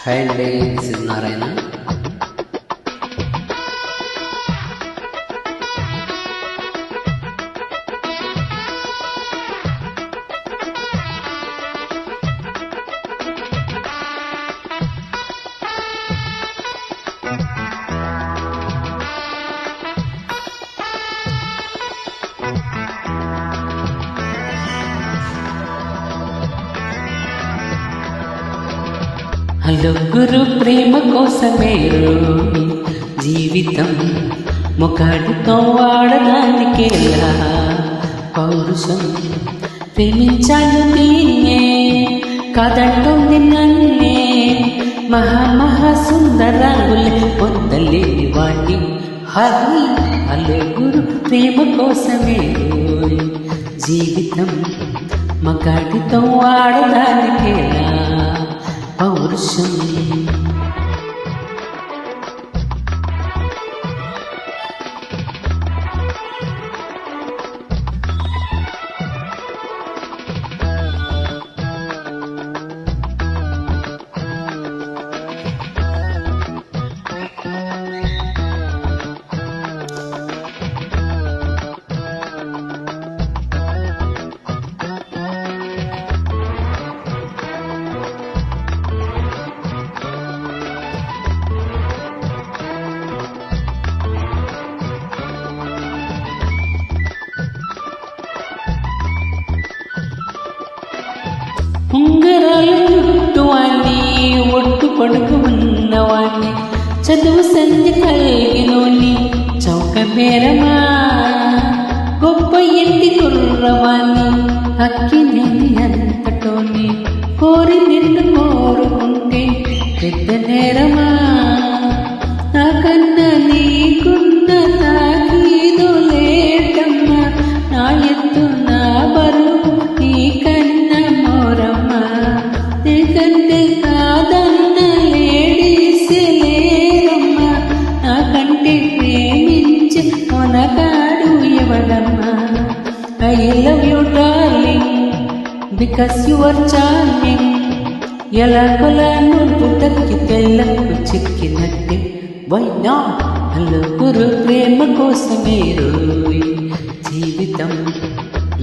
Hi అండి, this is Narayana. నలుగురు ప్రేమ కోసమే రోయి జీవితం మొక్కడితో వాడడానికేలా పౌరుషం. ప్రేమించాను దీన్నే కాదంటోంది నన్నే, మహా సుందరాంగులే పొందలేని వాణ్ణి. హరి నలుగురు ప్రేమ కోసమే రోయి జీవితం మగాడితో వాడడానికేలా పౌరుషం. ఉంగరాలు చుట్టువాణ్ణి, ఒట్టు పడుకు ఉన్నవాణ్ణి, చదువు సంధి కలిగినోని చౌక మేరమా, గొప్ప ఎండి కుర్రవాణ్ణి, అక్కి నిండి అంతటోని, కోరి నిన్ను కోరుకుంటే పెద్ద నేరమా. నాకన్నా నీకున్న తాకీదు లేటమ్మా, నా ఎత్తు నా బరువు నీకన్నా మోరమ్మా, నీకంటే కాదన్న లేడీస్ లేరమ్మా, నాకంటే ప్రేమించి కొనగాడు ఎవడమ్మా. I love you darling because you are charming. ఎలా కొలా నువ్వు తక్కి తెల్లకు చిక్కినట్టే, వై నాట్ నలుగురు ప్రేమ కోసమే రోయి జీవితం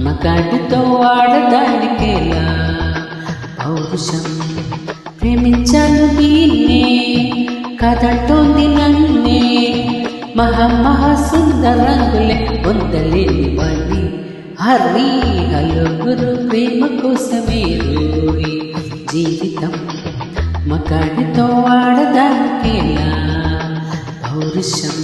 మగాడితో వాడడానికేలా పౌరుషం. ప్రేమించాను దీన్నే కాదంటోంది నన్నే, మహా సుందరంగులే పొందలేని వాణ్ణి. హరి నలుగురు ప్రేమ కోసమే రోయి జీవితం మగాడితో వాడడానికేలా పౌరుషం.